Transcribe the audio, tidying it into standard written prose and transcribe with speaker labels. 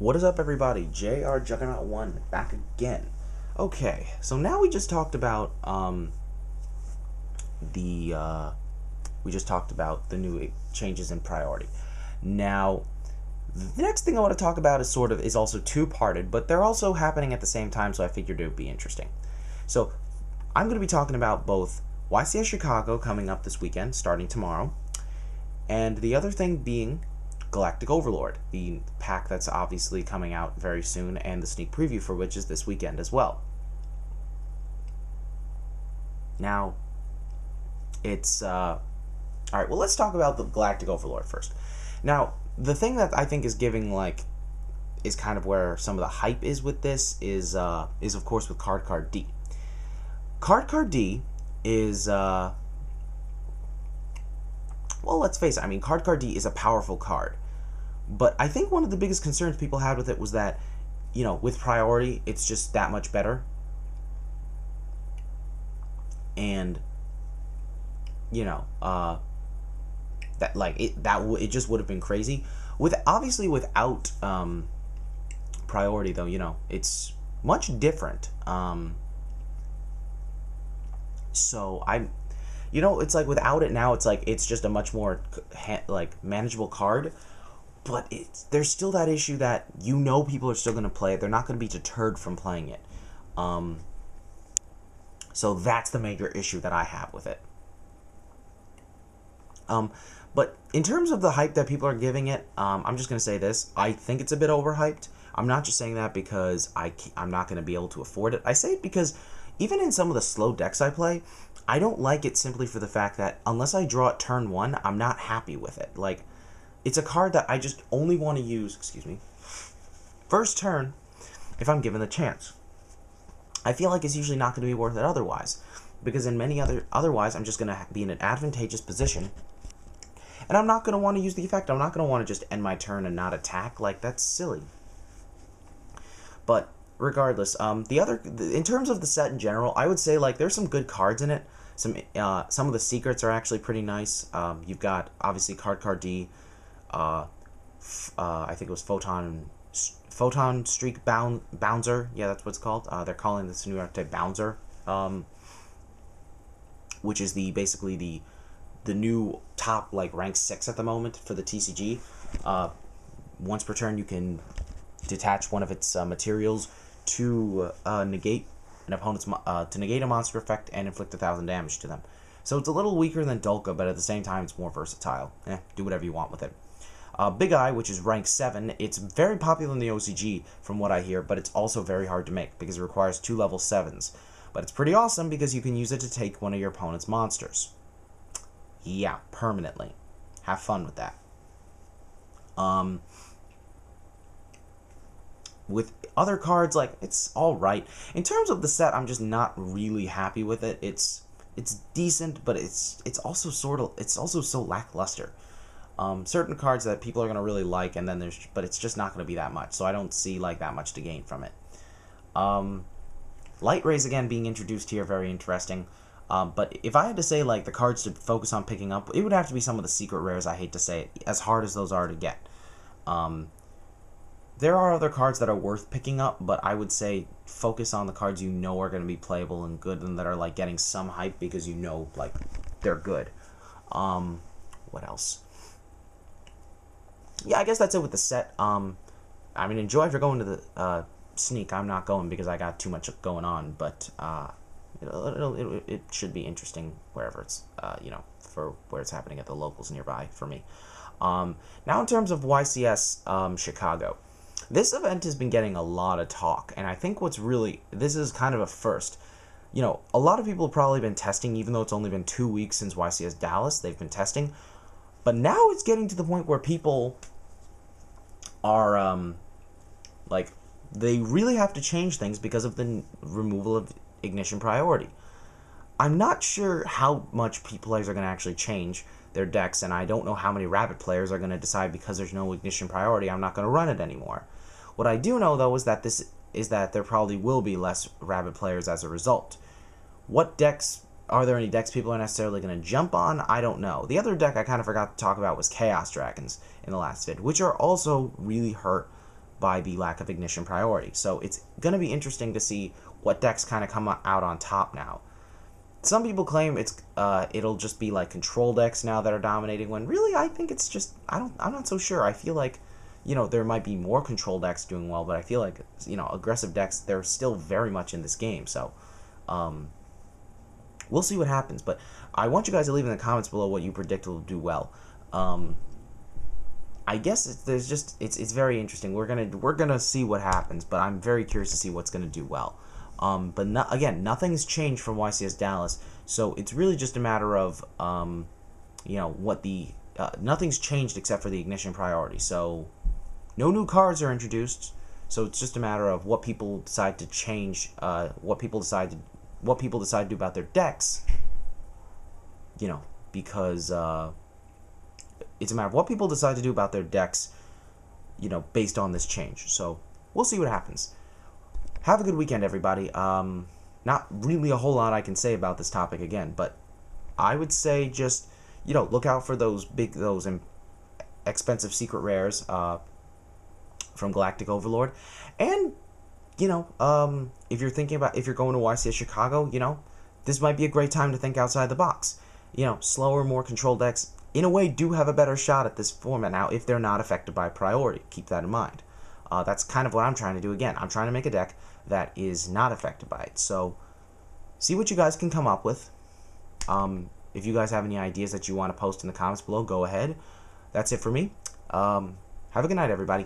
Speaker 1: What is up, everybody? JR Juggernaut 1 back again. Okay, so now we just talked about the new changes in priority. Now, the next thing I want to talk about is also two-parted, but they're also happening at the same time, so I figured it would be interesting. So, I'm going to be talking about both YCS Chicago coming up this weekend, starting tomorrow, and the other thing being Galactic Overlord, the pack that's obviously coming out very soon, and the sneak preview for which is this weekend as well. Now, it's, alright, well, let's talk about the Galactic Overlord first. Now, the thing that I think is giving, is kind of where some of the hype is with this is of course with Card D. Card D is, well, let's face it, I mean, Card D is a powerful card. But I think one of the biggest concerns people had with it was that, with priority, it's just that much better. And, it just would have been crazy. Without priority, though, it's much different. So it's like without it now, it's just a much more manageable card. But there's still that issue that people are still going to play it. They're not going to be deterred from playing it. So that's the major issue that I have with it. But in terms of the hype that people are giving it, I'm just going to say this. I think it's a bit overhyped. I'm not just saying that because I'm not going to be able to afford it. I say it because even in some of the slow decks I play, I don't like it simply for the fact that unless I draw it turn 1, I'm not happy with it. It's a card that I just only want to use, first turn if I'm given the chance. I feel like it's usually not going to be worth it otherwise, because in otherwise I'm just going to be in an advantageous position, and I'm not going to want to use the effect. I'm not going to want to just end my turn and not attack. That's silly. But regardless, in terms of the set in general, I would say there's some good cards in it. Some of the secrets are actually pretty nice. You've got obviously Card D. I think it was Photon Streak Bouncer. Yeah, that's what it's called. They're calling this new archetype Bouncer, which is basically the new top rank 6 at the moment for the TCG. Once per turn, you can detach one of its materials to negate an opponent's to negate a monster effect and inflict 1,000 damage to them. So it's a little weaker than Dolka, but at the same time, it's more versatile. Do whatever you want with it. Big Eye, which is rank 7, it's very popular in the OCG from what I hear, but it's also very hard to make because it requires 2 level 7s. But it's pretty awesome because you can use it to take one of your opponent's monsters. Yeah, permanently. Have fun with that. With other cards, it's alright. In terms of the set, I'm just not really happy with it. It's decent, but it's also so lackluster. Certain cards that people are going to really like, and then but it's just not going to be that much, so I don't see that much to gain from it. Light Rays again being introduced here, very interesting. But if I had to say the cards to focus on picking up, it would have to be some of the secret rares. I hate to say it, as hard as those are to get. There are other cards that are worth picking up, but I would say focus on the cards are going to be playable and good, and that are getting some hype because they're good. What else? Yeah, I guess that's it with the set. I mean, enjoy if you're going to the sneak. I'm not going because I got too much going on, but it should be interesting wherever it's for where it's happening at the locals nearby for me. Now in terms of YCS Chicago, this event has been getting a lot of talk, and I think this is kind of a first. A lot of people have probably been testing, even though it's only been 2 weeks since YCS Dallas. They've been testing. But now it's getting to the point where people are, they really have to change things because of the removal of Ignition Priority. I'm not sure how much players are going to actually change their decks, and I don't know how many Rabbit players are going to decide because there's no Ignition Priority, I'm not going to run it anymore. What I do know, though, is that there probably will be less Rabbit players as a result. What decks Are there any decks people are necessarily going to jump on? I don't know. The other deck I kind of forgot to talk about was Chaos Dragons in the last vid, which are also really hurt by the lack of ignition priority. So it's going to be interesting to see what decks kind of come out on top now. Some people claim it'll just be like control decks now that are dominating, when really I think it's just I'm not so sure. I feel like, you know, there might be more control decks doing well, but I feel like, you know, aggressive decks, they're still very much in this game. So we'll see what happens, but I want you guys to leave in the comments below what you predict will do well. I guess it's very interesting. We're gonna see what happens, but I'm very curious to see what's gonna do well. But again, nothing's changed from YCS Dallas, so it's really just a matter of you know, what the nothing's changed except for the ignition priority. So no new cards are introduced. So it's just a matter of what people decide to change, what people decide to do about their decks. You know, because it's a matter of what people decide to do about their decks, you know, based on this change. So we'll see what happens. Have a good weekend, everybody. Not really a whole lot I can say about this topic again, but I would say just, you know, look out for those expensive secret rares from Galactic Overlord. And, you know, if you're going to YCS Chicago, you know, this might be a great time to think outside the box. You know, slower, more control decks, in a way, do have a better shot at this format now if they're not affected by priority. Keep that in mind. That's kind of what I'm trying to do again. I'm trying to make a deck that is not affected by it. So, see what you guys can come up with. If you guys have any ideas that you want to post in the comments below, go ahead. That's it for me. Have a good night, everybody.